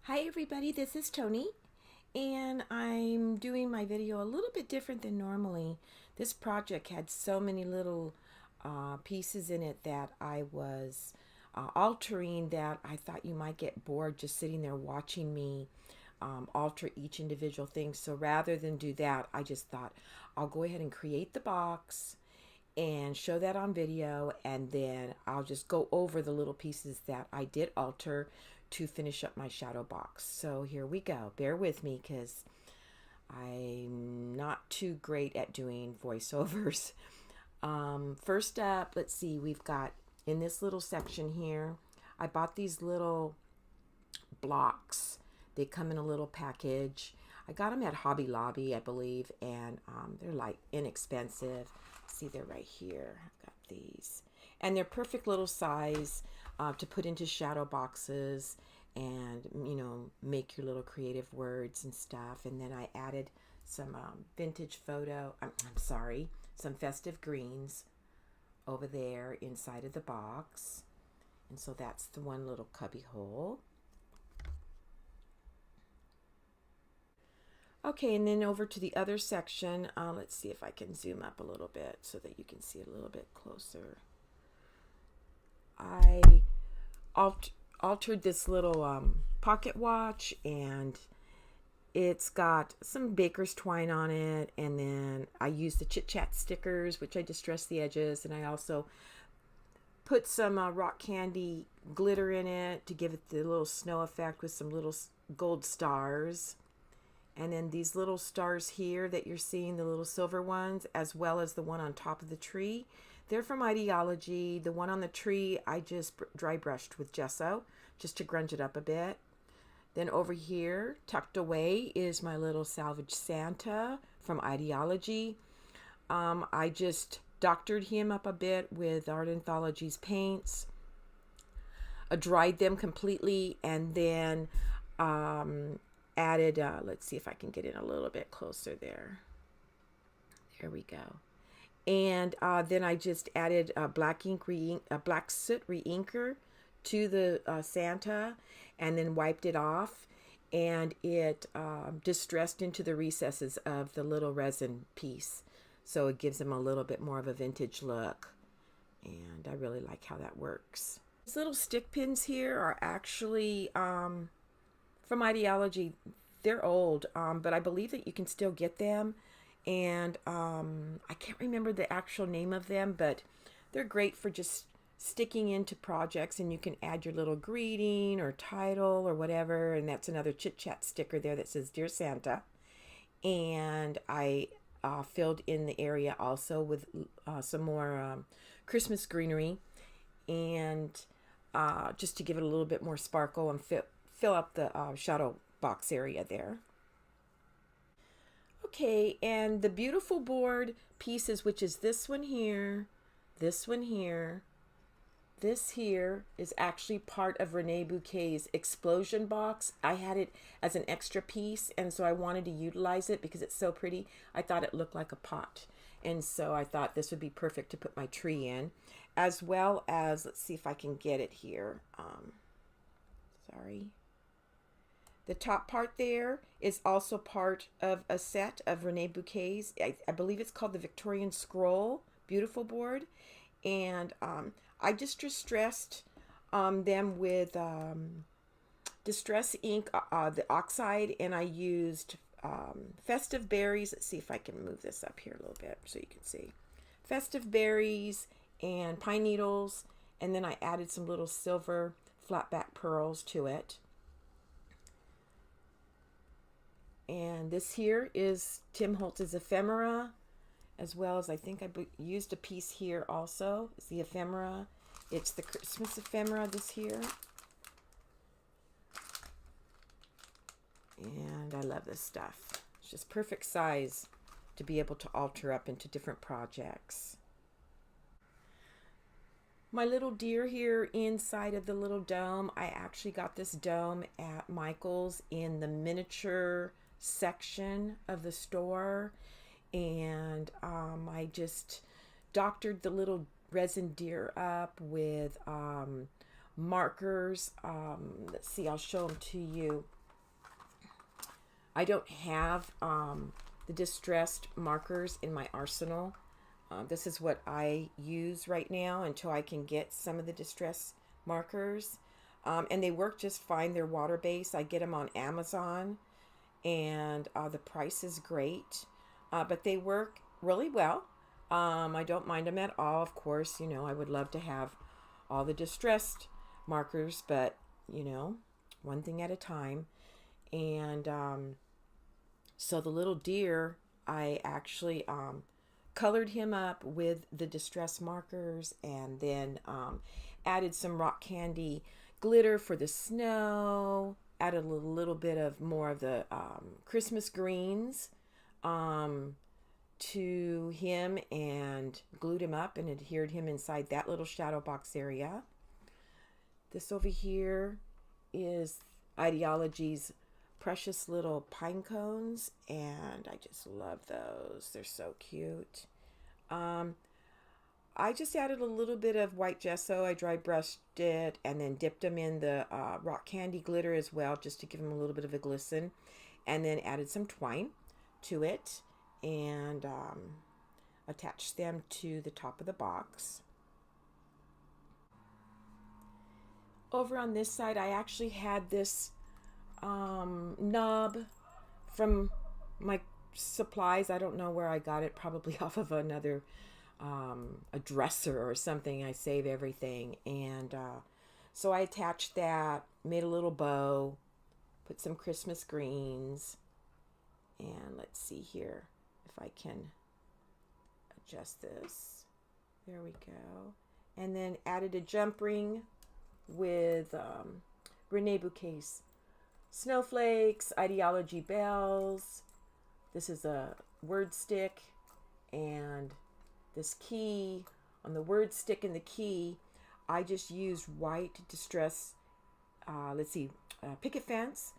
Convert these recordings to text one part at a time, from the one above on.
Hi everybody, this is Tony, and I'm doing my video a little bit different than normally. This project had so many little pieces in it that I was altering that I thought you might get bored just sitting there watching me alter each individual thing. So rather than do that, I just thought I'll go ahead and create the box and show that on video, and then I'll just go over the little pieces that I did alter to finish up my shadow box. So here we go. Bear with me because I'm not too great at doing voiceovers. First up, let's see, we've got in this little section here, I bought these little blocks. They come in a little package. I got them at Hobby Lobby, I believe, and they're like inexpensive. See, they're right here. I've got these. And they're perfect little size to put into shadow boxes and, you know, make your little creative words and stuff. And then I added some vintage photo, I'm sorry, some festive greens over there inside of the box. And so that's the one little cubby hole. Okay, and then over to the other section, let's see if I can zoom up a little bit so that you can see it a little bit closer. I altered this little pocket watch, and it's got some baker's twine on it, and then I used the Chit Chat stickers, which I distressed the edges, and I also put some rock candy glitter in it to give it the little snow effect with some little gold stars. And then these little stars here that you're seeing, the little silver ones, as well as the one on top of the tree, they're from Ideology. The one on the tree I just dry brushed with gesso just to grunge it up a bit. Then over here, tucked away, is my little salvage Santa from Ideology. I just doctored him up a bit with Art Anthology's paints. I dried them completely, and then added, let's see if I can get in a little bit closer there. There we go. And then I just added black soot re-inker to the Santa, and then wiped it off, and it distressed into the recesses of the little resin piece. So it gives them a little bit more of a vintage look, and I really like how that works. These little stick pins here are actually from Ideology. They're old, but I believe that you can still get them, and I can't remember the actual name of them, but they're great for just sticking into projects, and you can add your little greeting or title or whatever. And that's another Chit Chat sticker there that says Dear Santa. And I filled in the area also with some more Christmas greenery, and just to give it a little bit more sparkle and fill up the shadow box area there. Okay, and the beautiful board pieces, which is this one here, this one here, this here, is actually part of ReneaBouquets' explosion box. I had it as an extra piece, and so I wanted to utilize it because it's so pretty. I thought it looked like a pot, and so I thought this would be perfect to put my tree in, as well as, let's see if I can get it here. Sorry. The top part there is also part of a set of ReneaBouquets. I believe it's called the Victorian Scroll Beautiful Board, and I just distressed them with Distress ink, the oxide, and I used festive berries. Let's see if I can move this up here a little bit so you can see. Festive berries and pine needles, and then I added some little silver flat back pearls to it. And this here is Tim Holtz's ephemera, as well as I think I used a piece here also. It's the ephemera. It's the Christmas ephemera, this here. And I love this stuff. It's just perfect size to be able to alter up into different projects. My little deer here inside of the little dome, I actually got this dome at Michael's in the miniature section of the store, and I just doctored the little resin deer up with markers. Let's see, I'll show them to you. I don't have the distressed markers in my arsenal. This is what I use right now until I can get some of the distress markers, and they work just fine. They're water-based. I get them on Amazon, and the price is great, but they work really well. I don't mind them at all. Of course, you know, I would love to have all the distressed markers, but, you know, one thing at a time. And so the little deer, I actually colored him up with the distress markers, and then added some rock candy glitter for the snow, added a little bit of more of the Christmas greens to him, and glued him up and adhered him inside that little shadow box area. This over here is Ideology's precious little pine cones, and I just love those. They're so cute. I just added a little bit of white gesso. I dry brushed it and then dipped them in the rock candy glitter as well, just to give them a little bit of a glisten, and then added some twine to it and attached them to the top of the box. Over on this side, I actually had this knob from my supplies. I don't know where I got it, probably off of another a dresser or something. I save everything, and so I attached that, made a little bow, put some Christmas greens, and let's see here if I can adjust this. There we go. And then added a jump ring with ReneaBouquets snowflakes, Ideology bells. This is a word stick, and this key. On the word stick and the key, I just used white distress, picket fence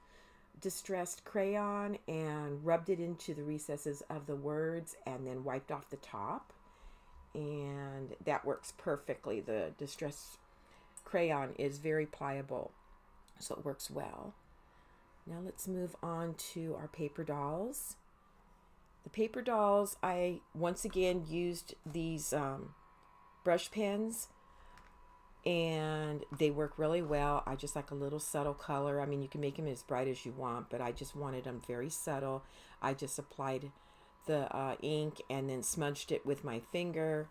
distressed crayon, and rubbed it into the recesses of the words, and then wiped off the top, and that works perfectly. The distress crayon is very pliable, so it works well. Now let's move on to our paper dolls. The paper dolls, I once again used these brush pens, and they work really well. I just like a little subtle color. I mean, you can make them as bright as you want, but I just wanted them very subtle. I just applied the ink and then smudged it with my finger,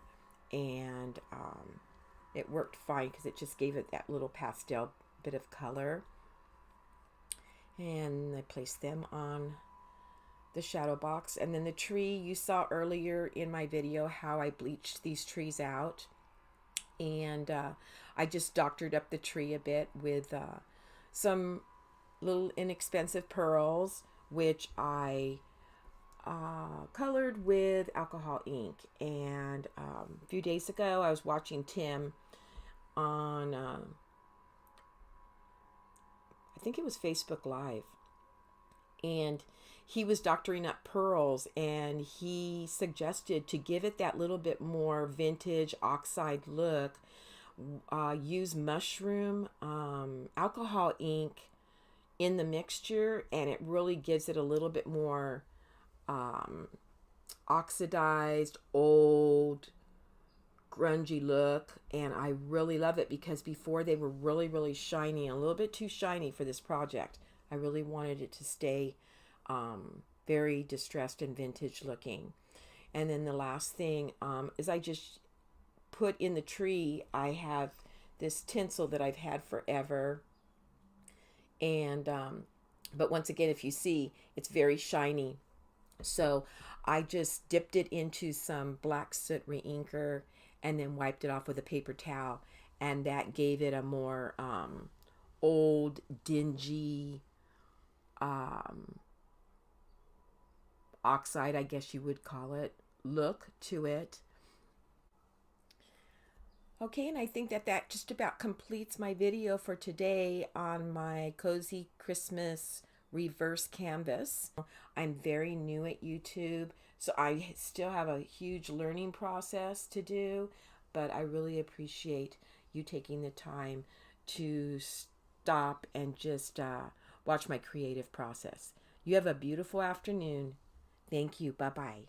and it worked fine because it just gave it that little pastel bit of color. And I placed them on the shadow box. And then the tree, you saw earlier in my video how I bleached these trees out, and I just doctored up the tree a bit with some little inexpensive pearls, which I colored with alcohol ink. And a few days ago I was watching Tim on I think it was Facebook Live, and he was doctoring up pearls, and he suggested to give it that little bit more vintage oxide look, use mushroom alcohol ink in the mixture, and it really gives it a little bit more oxidized, old, grungy look. And I really love it, because before they were really shiny, a little bit too shiny for this project. I really wanted it to stay very distressed and vintage looking. And then the last thing is I just put in the tree, I have this tinsel that I've had forever, and but once again, if you see, it's very shiny, so I just dipped it into some black soot reinker and then wiped it off with a paper towel, and that gave it a more old, dingy oxide, I guess you would call it, look to it. Okay, and I think that just about completes my video for today on my Cozy Christmas reverse canvas. I'm very new at YouTube, so I still have a huge learning process to do, but I really appreciate you taking the time to stop and just watch my creative process. You have a beautiful afternoon. Thank you. Bye-bye.